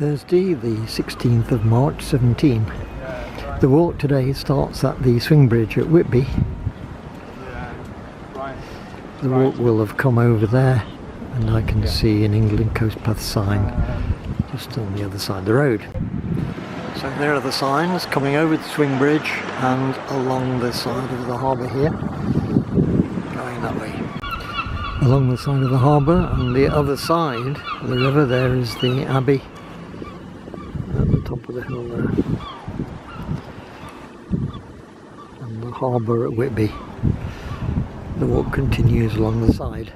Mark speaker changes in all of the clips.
Speaker 1: Thursday, the 16th of March 17. The walk today starts at the swing bridge at Whitby. The walk will have come over there, and I can see an England Coast Path sign just on the other side of the road. So there are the signs coming over the swing bridge and along the side of the harbour here, going that way. Along the side of the harbour, and the other side of the river, there is the Abbey at the top of the hill there, and the harbour at Whitby. The walk continues along the side.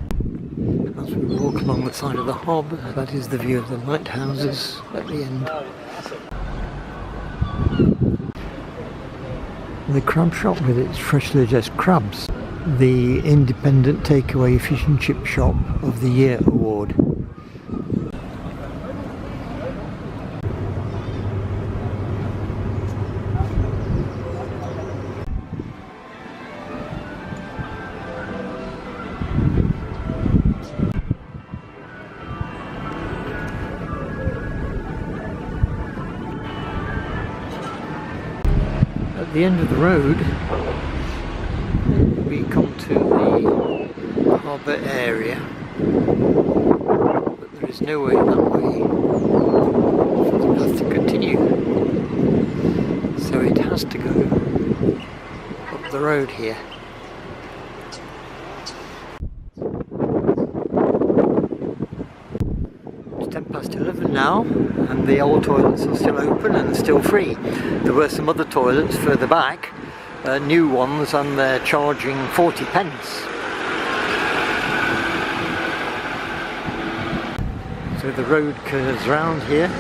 Speaker 1: As we walk along the side of the harbour, that is the view of the lighthouses at the end. The crab shop with its freshly dressed crabs. The Independent Takeaway Fish and Chip Shop of the Year Award. At the end of the road, we come to the harbour area, but there is no way that way for the path to continue, so it has to go up the road here. It's 11 now, and the old toilets are still open and still free. There were some other toilets further back, new ones, and they're charging 40 pence. So the road curves round here,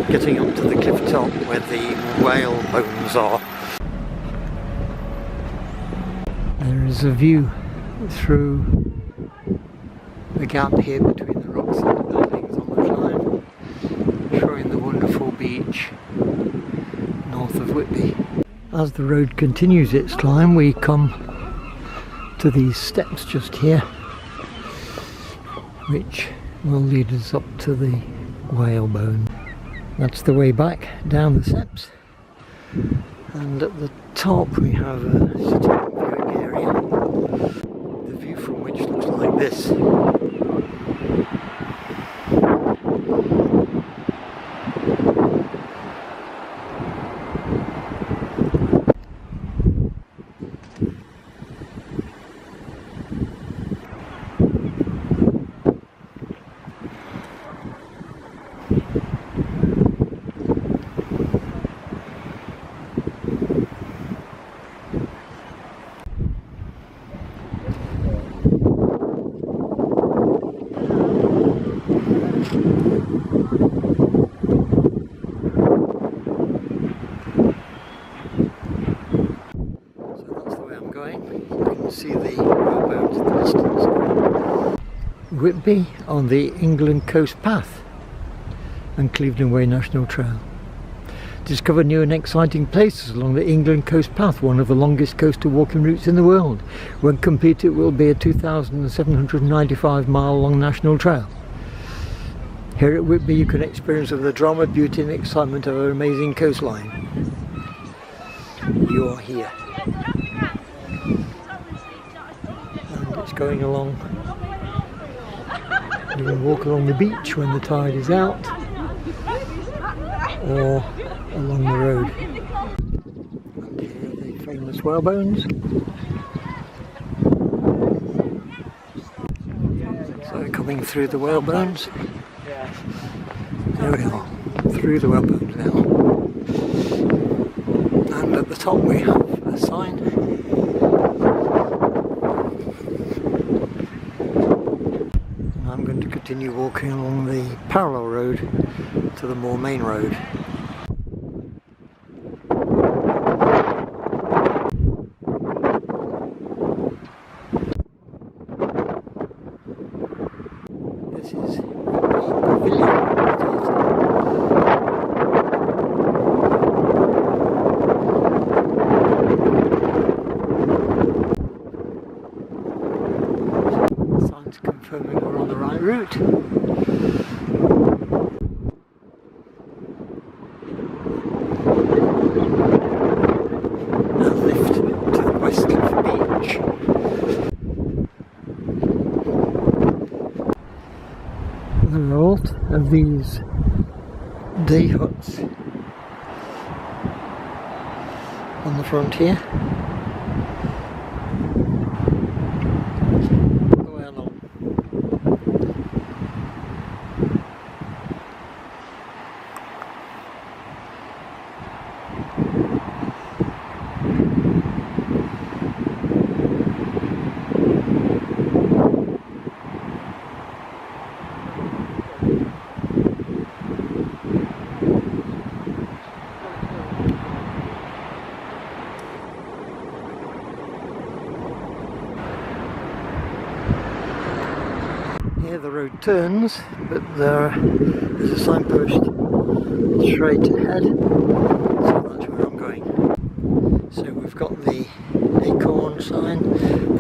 Speaker 1: getting up to the cliff top where the whale bones are. There is a view through the gap here between the rocks and the buildings on the climb, showing the wonderful beach north of Whitby. As the road continues its climb, we come to these steps just here, which will lead us up to the whalebone. That's the way back down the steps, and at the top we have a sitting and viewing area, the view from which looks like this. See the whalebones in the distance. Whitby on the England Coast Path and Clevedon Way National Trail. Discover new and exciting places along the England Coast Path, one of the longest coastal walking routes in the world. When complete, it will be a 2,795-mile long national trail. Here at Whitby you can experience the drama, beauty and excitement of an amazing coastline. You are here. Going along. You can walk along the beach when the tide is out, or along the road. And here are the famous whalebones. So coming through the whalebones. There we are, through the whalebones now. And at the top we have a sign. I'm going to continue walking along the parallel road to the more main road. This is the pavilion. Signs confirming we're on the right route. The result of these day huts on the front here. All the way along. Here the road turns, but there's a signpost straight ahead, so that's where I'm going. So we've got the acorn sign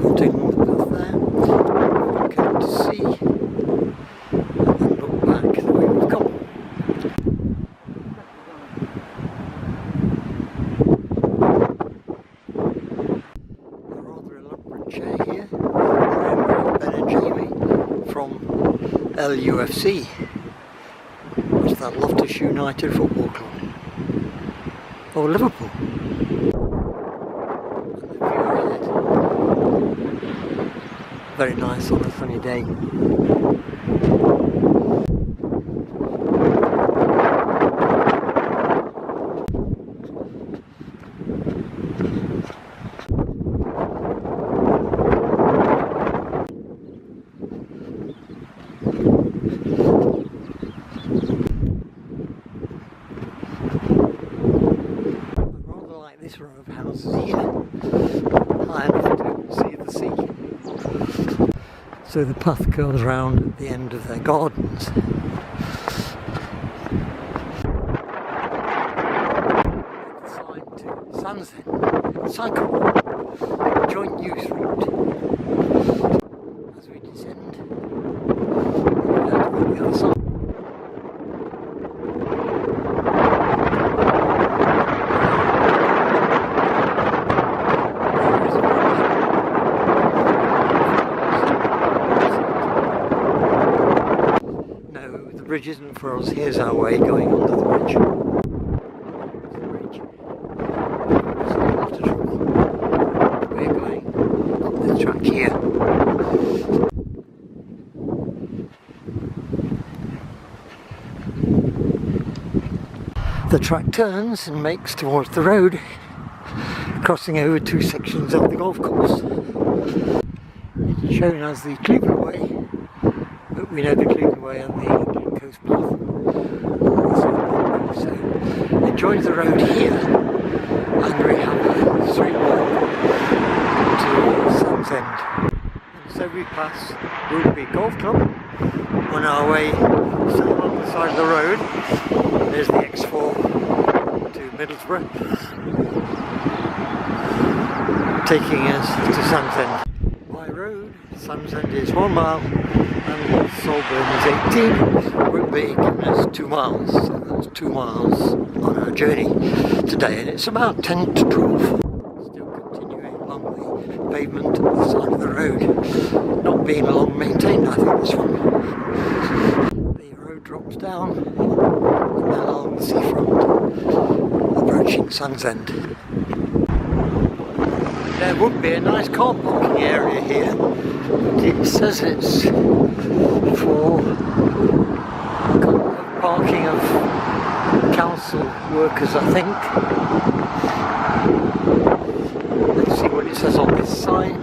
Speaker 1: pointing on the path there. Look out to sea and look back the way we've come. A rather elaborate chair here. Ben and Jamie from LUFC, which is that Loftus United football club, or Liverpool. And the view ahead, very nice on a sunny day. This row of houses here, high enough to see the sea. So the path goes round at the end of their gardens. The sign to Staithes cycle, joint use route. As we descend, we're out on the other side. The bridge isn't for us. Here's our way going under the bridge. We're going up this track here. The track turns and makes towards the road, crossing over two sections of the golf course. It's shown as the Cleveland Way, but we know the Cleveland Way and the coast path. So it joins the road here, and we have a straight walk to Sun's End. And so we pass Whitby Golf Club on our way still along the side of the road. There's the X4 to Middlesbrough, taking us to Sun's End. By road, Sun's End is 1 mile and Salburn is 18. Whitby giving us 2 miles, so that's 2 miles on our journey today, and it's about 10 to 12. Still continuing along the pavement at the side of the road, not being long maintained, I think, this one. The road drops down and then along the seafront, approaching Sun's End. There would be a nice car parking area here, but it says it's for parking of council workers, I think. Let's see what it says on this sign.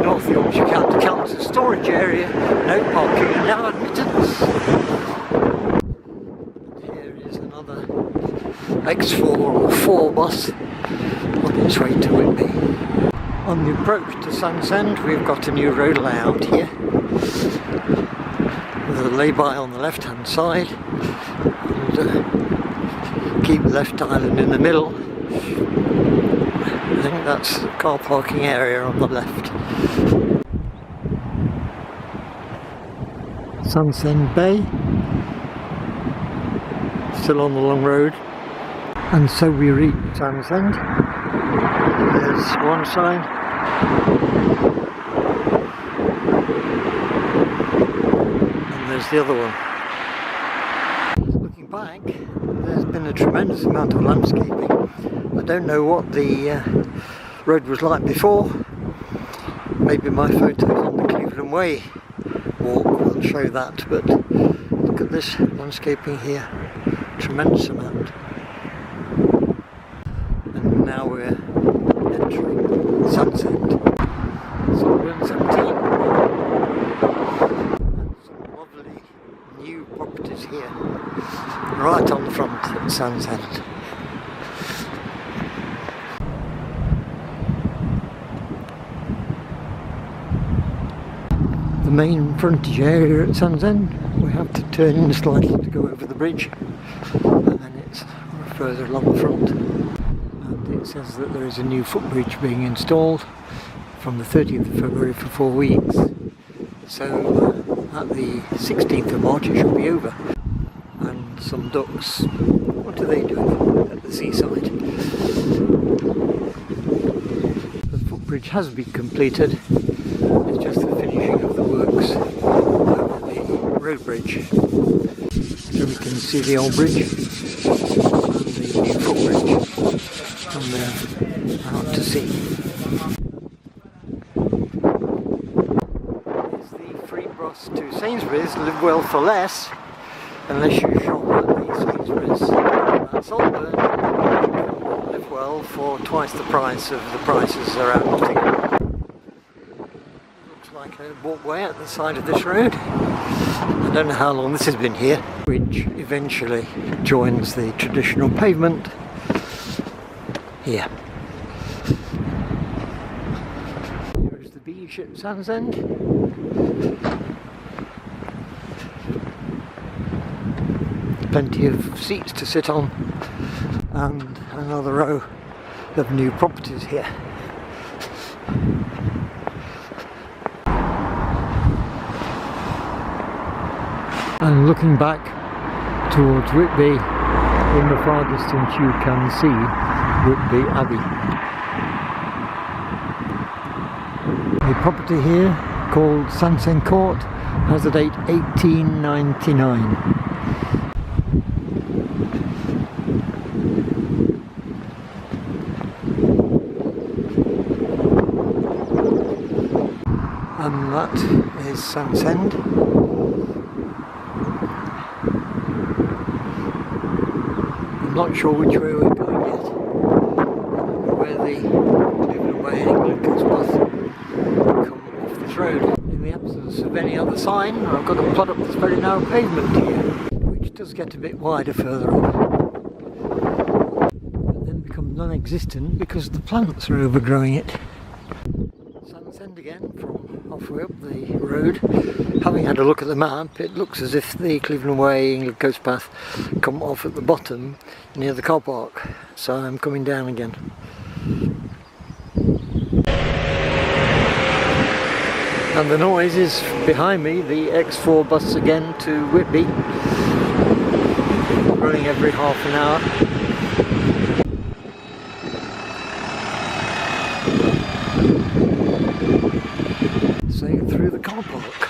Speaker 1: North Yorkshire County Council storage area, no parking and now admittance. Here is another X4 or 4 bus on its way to Whitby. On the approach to Sun's End, we've got a new road layout here, with a lay-by on the left hand side, and keep left island in the middle. I think that's the car parking area on the left. Sun's End Bay, still on the long road, and so we reach Sun's End. There's one sign. as the other one. Looking back, there's been a tremendous amount of landscaping. I don't know what the road was like before. Maybe my photos on the Cleveland Way walk will show that, but look at this landscaping here, tremendous amount. And now we're entering Sunset. Sunburn 17. And some lovely new properties here, right on the front at Sands End. The main frontage area at Sands End, we have to turn in slightly to go over the bridge, and then it's further along the front. And it says that there is a new footbridge being installed from the 30th of February for 4 weeks. So at the 16th of March it should be over. And some ducks, what are they doing at the seaside? The footbridge has been completed. It's just the finishing of the works over the road bridge. So we can see the old bridge and the new footbridge from there out to sea. There's the free bus to Sainsbury's, live well for less, unless you shop at the Sainsbury's at Saltburn. Live well for twice the price of the prices around Nottingham. Like a walkway at the side of this road. I don't know how long this has been here, which eventually joins the traditional pavement here. Here is the beach at Sands End. Plenty of seats to sit on, and another row of new properties here. And looking back towards Whitby, in the far distance you can see Whitby Abbey. A property here called Sands Court has a date 1899. And that is Sands End. I'm not sure which way we're going yet. Where the Cleveland Way and England Coast Path come off this road. In the absence of any other sign, I've got to plod up this very narrow pavement here, which does get a bit wider further up, but then becomes non-existent because the plants are overgrowing it. Sands End again from halfway up the road. Having had a look at the map, it looks as if the Cleveland Way England Coast Path come off at the bottom near the car park, so I'm coming down again. And the noise is behind me, the X4 bus again to Whitby, running every half an hour. Through the car park.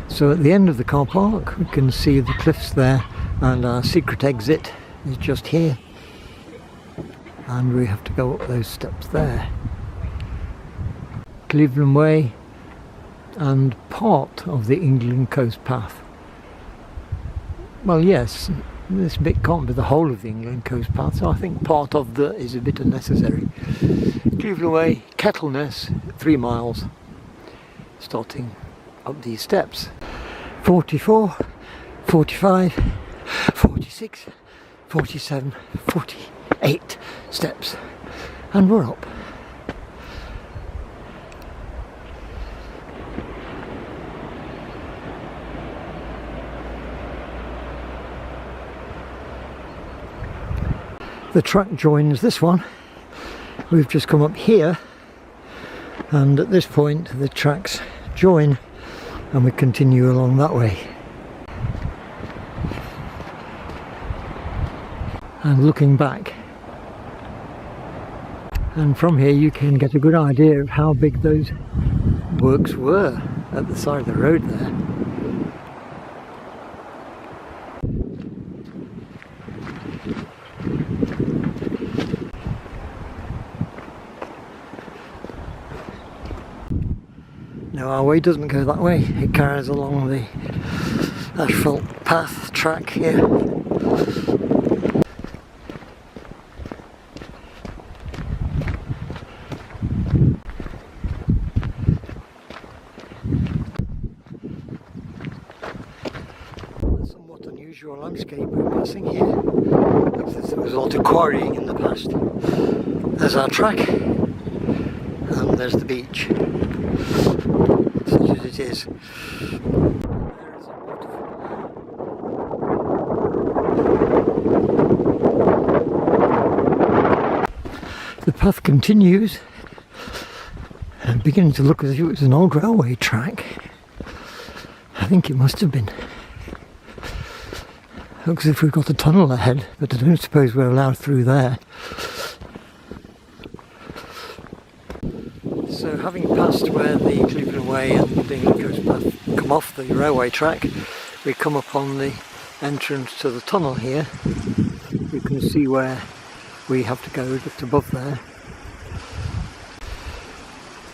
Speaker 1: So at the end of the car park we can see the cliffs there, and our secret exit is just here, and we have to go up those steps there. Cleveland Way and part of the England Coast Path. Well, yes, this bit can't be the whole of the England Coast Path, so I think part of the is a bit unnecessary. Cleveland Way, Kettleness, 3 miles, starting up these steps. 44, 45, 46, 47, 48 steps, and we're up. The track joins this one. We've just come up here, and at this point the tracks join and we continue along that way. And looking back, and from here you can get a good idea of how big those works were at the side of the road there. Now our way doesn't go that way, it carries along the asphalt path track here. A somewhat unusual landscape we're passing here. Looks as if there was a lot of quarrying in the past. There's our track, and there's the beach. Such as it is. There is a waterfall. The path continues and beginning to look as if it was an old railway track. I think it must have been. Looks as if we've got a tunnel ahead, but I don't suppose we're allowed through there. So having passed where the Cleveland Way and the England Coast Path come off the railway track, we come upon the entrance to the tunnel here. You can see where we have to go just above there.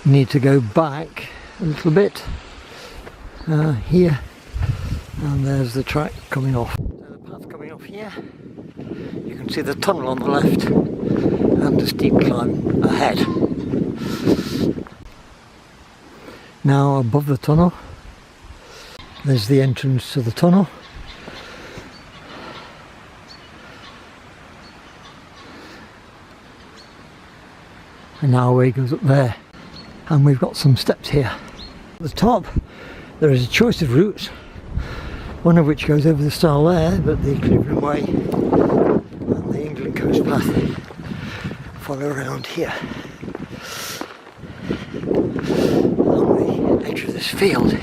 Speaker 1: Need to go back a little bit here, and there's the track coming off. So the path coming off here, you can see the tunnel on the left and a steep climb ahead. Now above the tunnel, there's the entrance to the tunnel. And our way goes up there. And we've got some steps here. At the top, there is a choice of routes, one of which goes over the stile there, but the Cleveland Way and the England Coast Path follow around here. Edge of this field.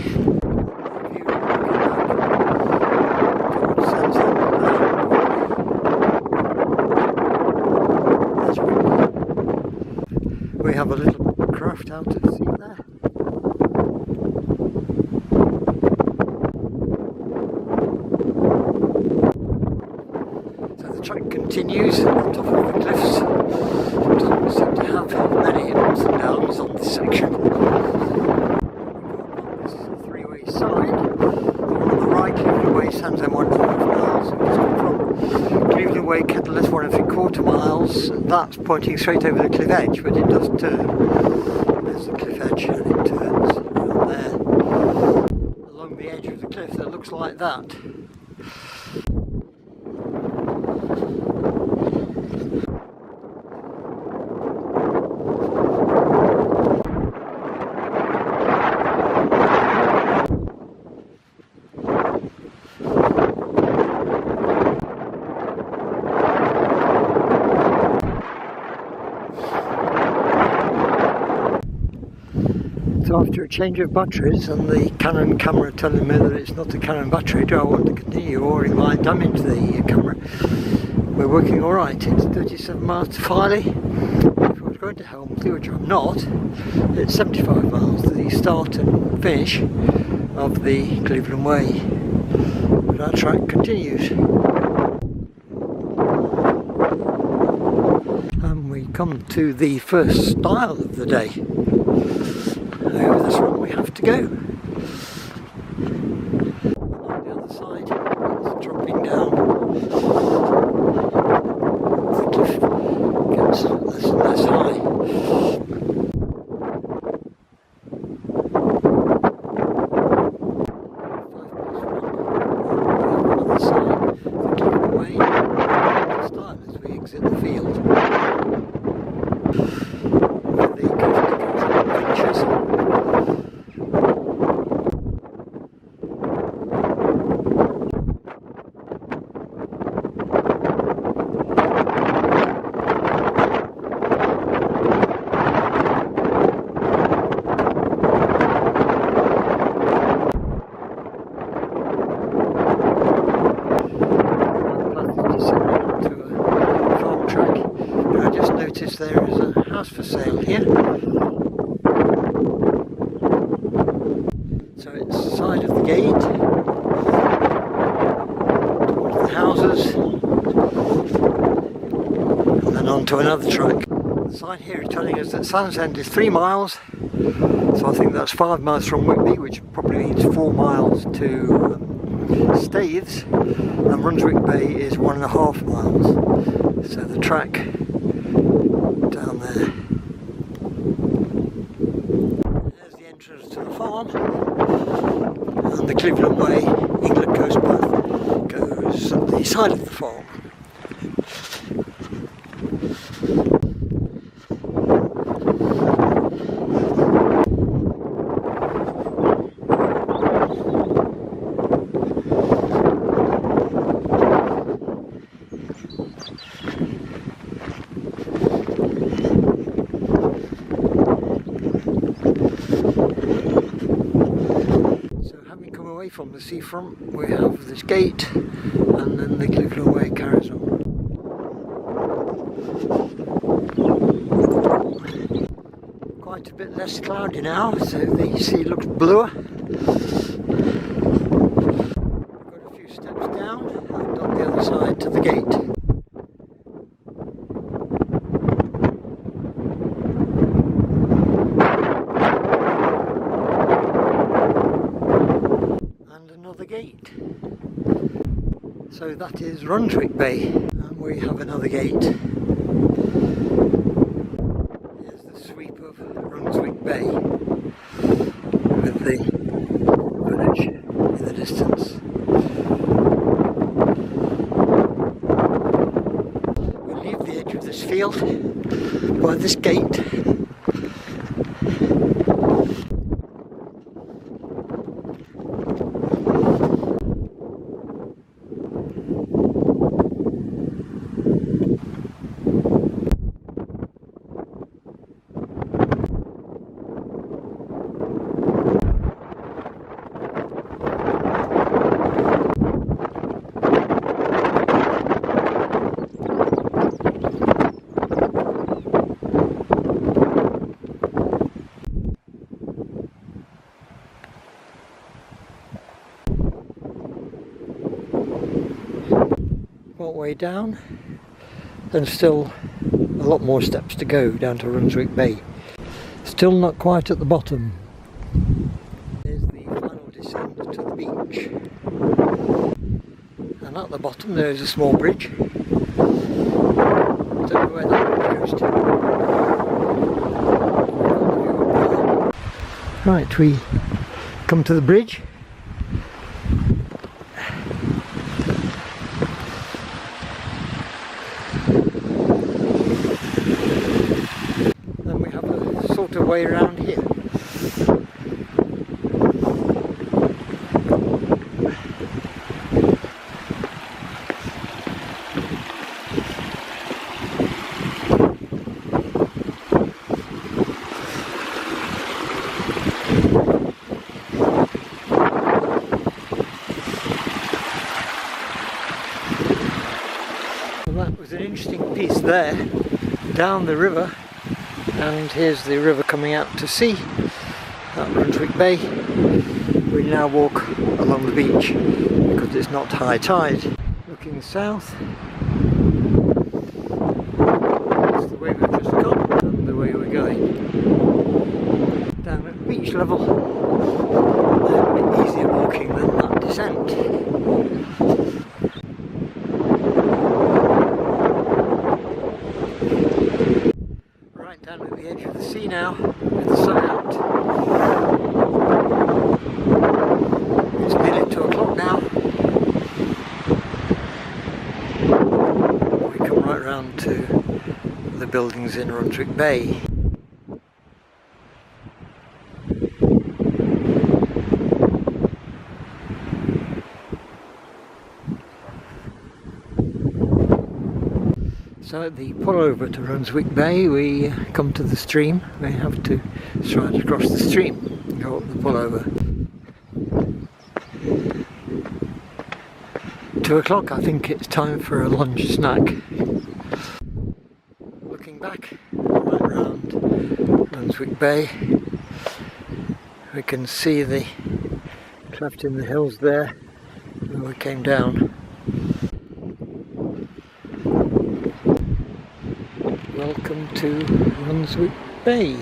Speaker 1: We have a little craft out at sea there. So the track continues on top of the cliffs. It doesn't seem to have many ups and downs on this section. Side. On the right, Cleveland Way stands at 1.5 miles. From Cleveland Way, Kettleless 1.75 miles. That's pointing straight over the cliff edge, but it does turn. There's the cliff edge, and it turns around there. Along the edge of the cliff that looks like that. So after a change of batteries and the Canon camera telling me that it's not a Canon battery, do I want to continue or it might damage the camera? We're working alright. It's 37 miles to Filey. If I was going to Helmsley, which I'm not, it's 75 miles to the start and finish of the Cleveland Way. But our track continues. And we come to the first stile of the day. Over this one we have to go. On the other side, it's dropping down. The cliff gets less and less high. On the other side, the Cleveland Way style as we exit the field. Where the coast adventures. There is a house for sale here. it's the side of the gate, towards the houses, and then on to another track. The sign here is telling us that Sandsend is 3 miles, so I think that's 5 miles from Whitby, which probably means 4 miles to Staithes, and Brunswick Bay is 1.5 miles. So the track down there. There's the entrance to the farm, and the Cleveland Way England Coast Path goes up the side of the farm. From the seafront we have this gate, and then the Cleveland Way carries on. Quite a bit less cloudy now, so the sea looks bluer. Got a few steps down and on the other side to the gate. Gate. So that is Brunswick Bay, and we have another gate. Here's the sweep of Brunswick Bay with the village in the distance. We leave the edge of this field by this gate. Way down, and still a lot more steps to go down to Brunswick Bay. Still not quite at the bottom. There's the final descent to the beach, and at the bottom there is a small bridge. Don't know where that bridge goes to. Right, we come to the bridge. Way around here. Well, that was an interesting piece there, down the river. And here's the river coming out to sea at Brunswick Bay. We now walk along the beach because it's not high tide. Looking south, that's the way we've just come and the way we're going. Down at beach level, a bit easier walking than that descent. Down at the edge of the sea now, with the sun out. It's nearly 2 o'clock now. We come right round to the buildings in Brunswick Bay. So at the pullover to Brunswick Bay we come to the stream. We have to stride across the stream and go up the pullover. 2 o'clock, I think it's time for a lunch snack. Looking back right round Brunswick Bay, we can see the cleft in the hills there where we came down. Welcome to Brunswick Bay.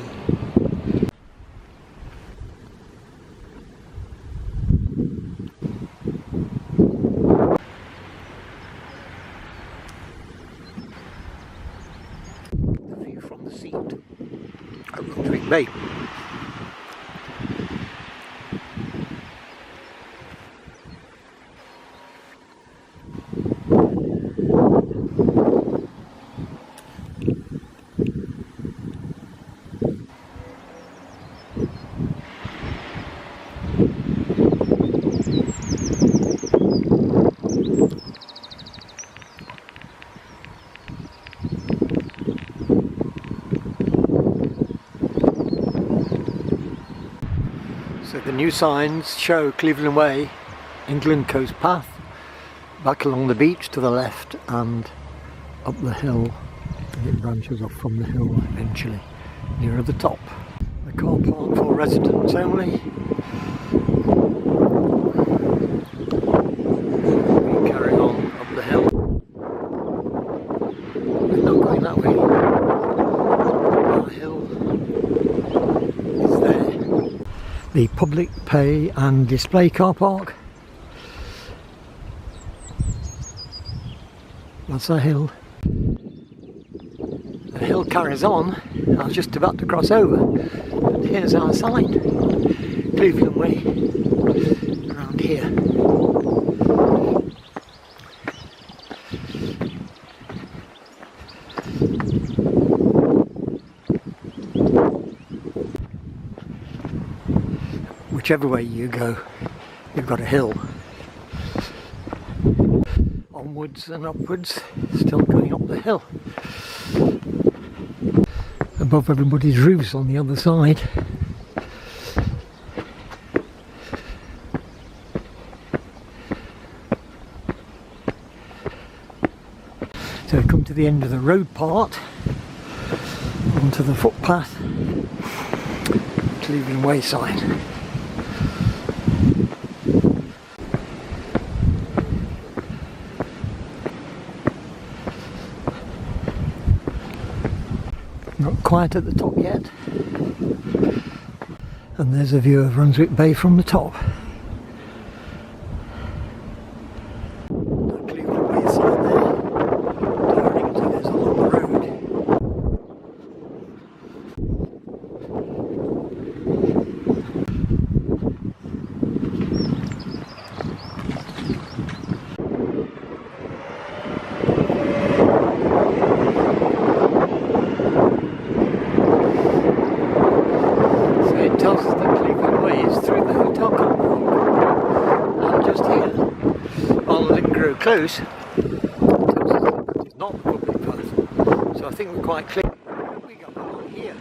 Speaker 1: The view from the seat at Brunswick Bay. So the new signs show Cleveland Way, England Coast Path, back along the beach to the left and up the hill. And it branches off from the hill eventually, nearer the top. The car park for residents only. We carry on up the hill. We're not going that way. Our hill is there. The public pay and display car park. That's a hill. The hill carries on. I was just about to cross over. And here's our sign. Cleveland Way. Around here. Whichever way you go, you've got a hill. Onwards and upwards, still going up the hill. Above everybody's roofs on the other side. So we come to the end of the road part, onto the footpath, Cleveland Way sign. Not quite at the top yet. And there's a view of Brunswick Bay from the top. The Cleveland Way sign there, directing us along the road. Tells us that Cleveland Way is through the hotel compound and just here. While I didn't grow close, it tells us that it's not the public path. So I think we're quite clear. We got along here.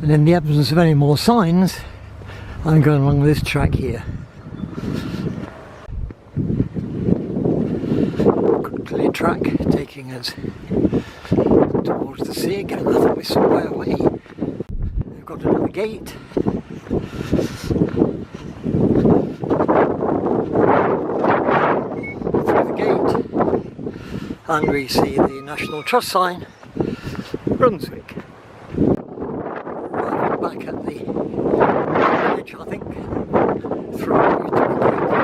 Speaker 1: And in the absence of any more signs, I'm going along this track here. Good clear track taking us towards the sea again. I thought we're somewhere away. Got another gate. Through the gate, and we see the National Trust sign, Brunswick. Arriving back at the village, I think, through to the gate there.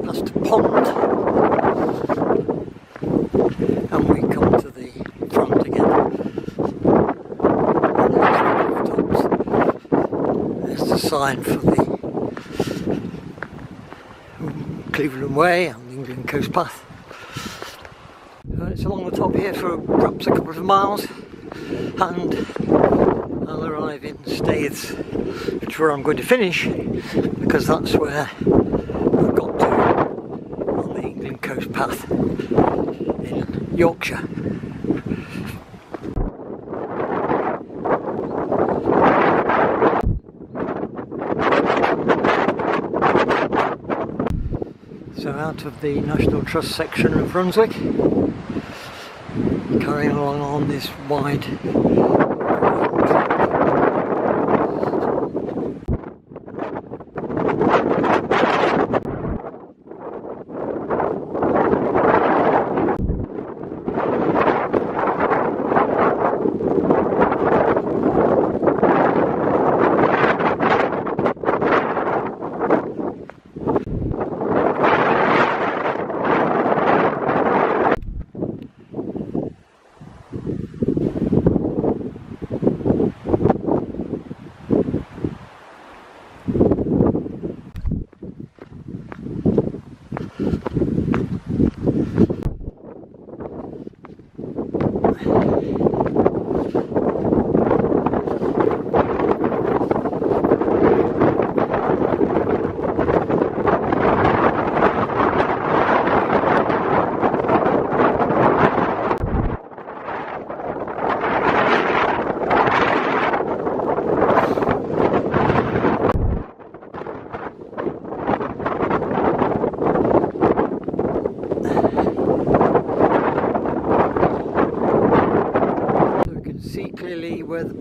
Speaker 1: Past a pond, and we come to the front again. There's the sign for the Cleveland Way and the England Coast Path. It's along the top here for perhaps a couple of miles, and I'll arrive in Staithes, which is where I'm going to finish, because that's where I got to on the England Coast Path in Yorkshire. So out of the National Trust section of Brunswick, carrying along on this wide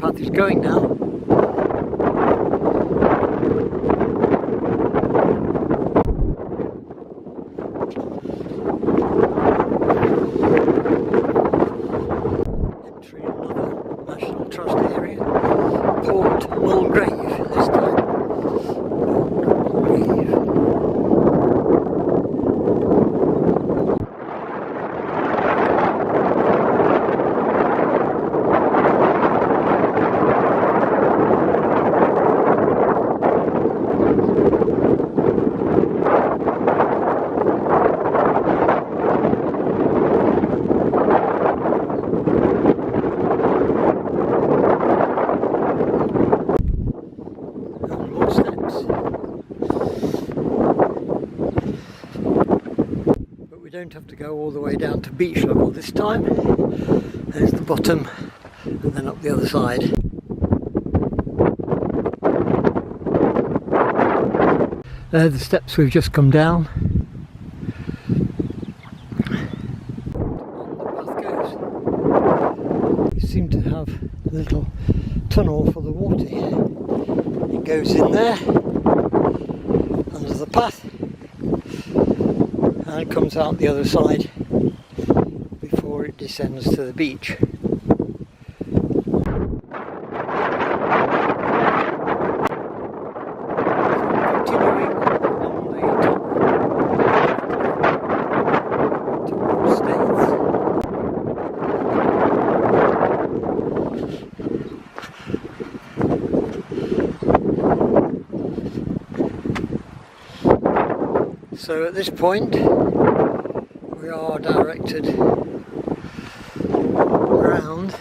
Speaker 1: path is going now. Entering another National Trust area. Port Mulgrave this time. Don't have to go all the way down to beach level this time. There's the bottom and then up the other side. There are the steps we've just come down. On the path goes. We seem to have a little tunnel for the water here. It goes in there under the path. And it comes out the other side before it descends to the beach. Continuing on the top of Staithes. So at this point we are directed around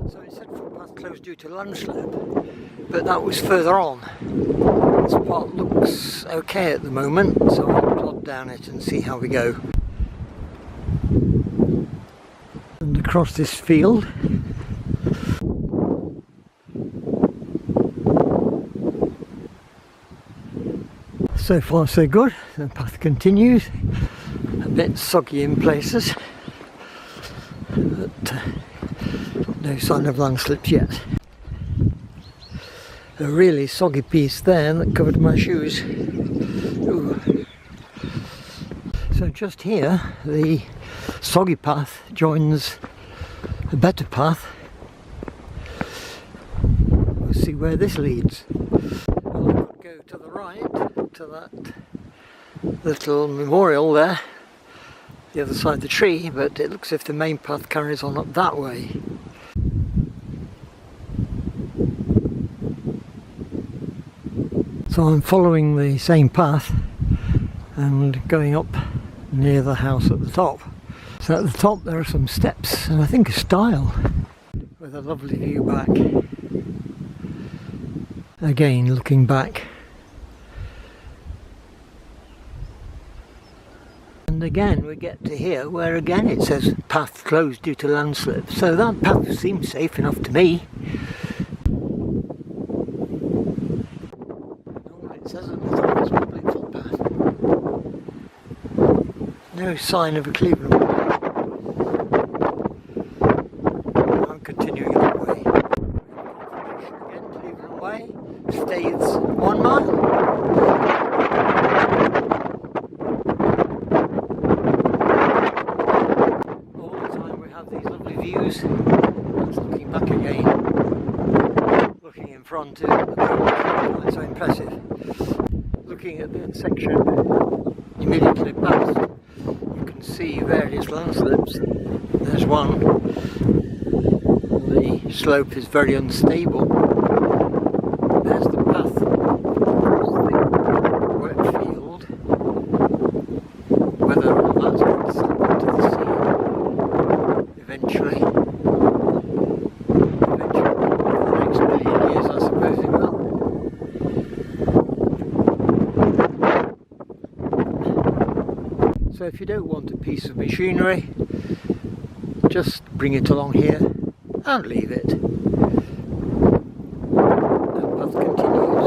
Speaker 1: so it said footpath closed due to landslip, but that was further on. This part looks okay at the moment, so I'll plod down it and see how we go. And across this field so far so good. The path continues, a bit soggy in places, but no sign of landslips yet. A really soggy piece there that covered my shoes. Ooh. So just here the soggy path joins a better path. We'll see where this leads. Well, I could go to the right to that little memorial there, the other side of the tree, but it looks as if the main path carries on up that way. So I'm following the same path and going up near the house at the top. So at the top there are some steps and I think a stile with a lovely view back. Again looking back. And again we get to here where again it says path closed due to landslip. So that path seems safe enough to me. It says at the top it's public footpath. No sign of a Cleveland. I'm continuing that way. Again, Cleveland Way. Staithes 1 mile. All the time we have these lovely views. That's looking back again. Looking in front too. It's so impressive. Looking at the section immediately past, you can see various landslips. There's one. The slope is very unstable. There's the path. Wet field. Whether or not that's going to slip into the sea eventually. In the next million years I suppose it will. So if you don't want a piece of machinery, just bring it along here and leave it. The path continues.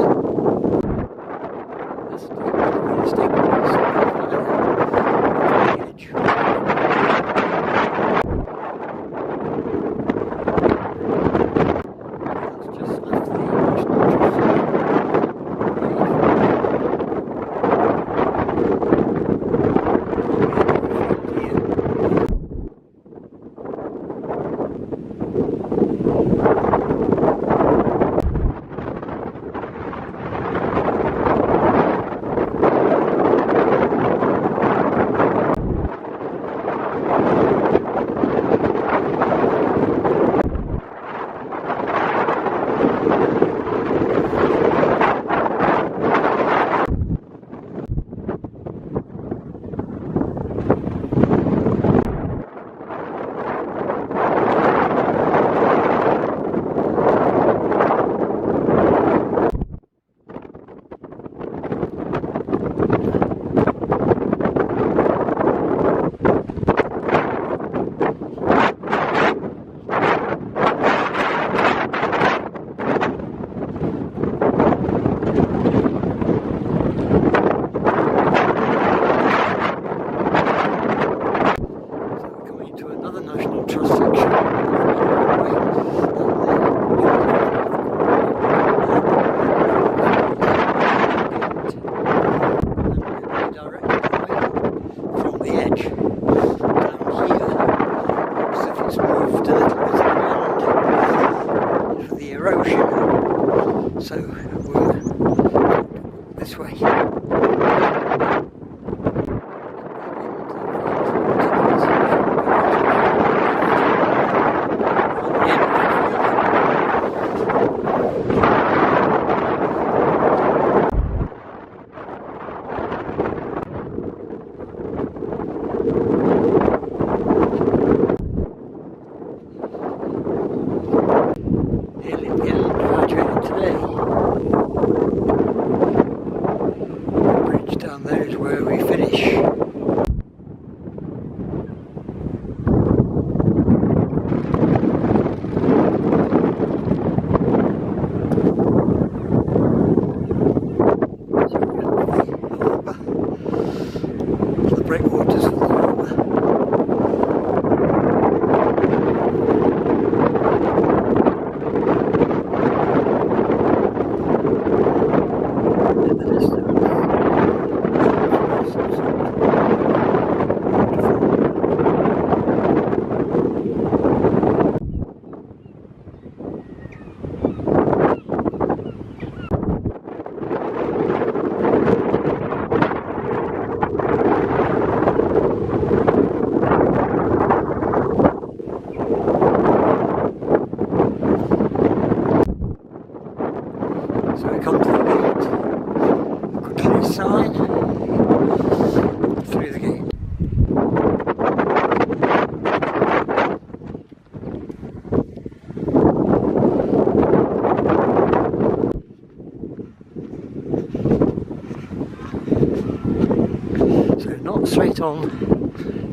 Speaker 1: straight on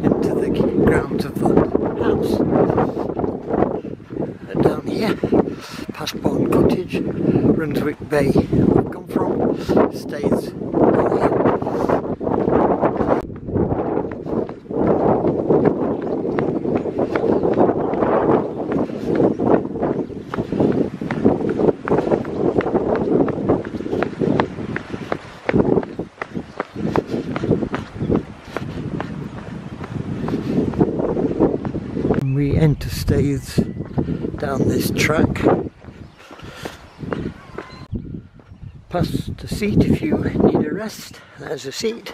Speaker 1: into the grounds of the house. And down here, past Barn Cottage, Brunswick Bay, where I've come from, Staithes. We enter Staithes down this track, past the seat if you need a rest, there's a seat,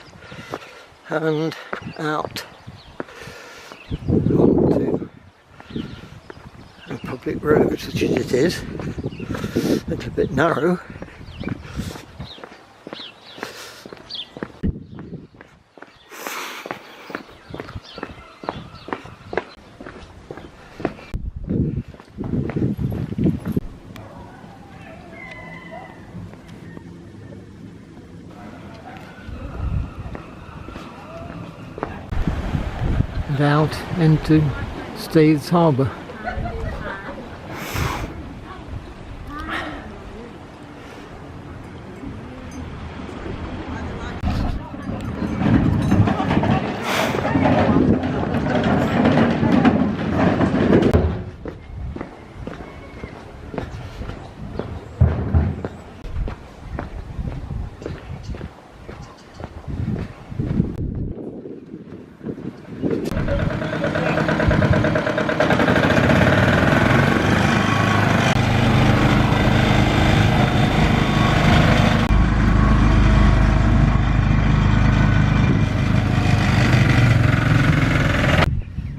Speaker 1: and out onto a public road such as it is, a little bit narrow. And out into Staithes Harbour.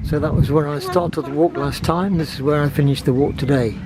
Speaker 1: So that was where I started the walk last time. This is where I finished the walk today.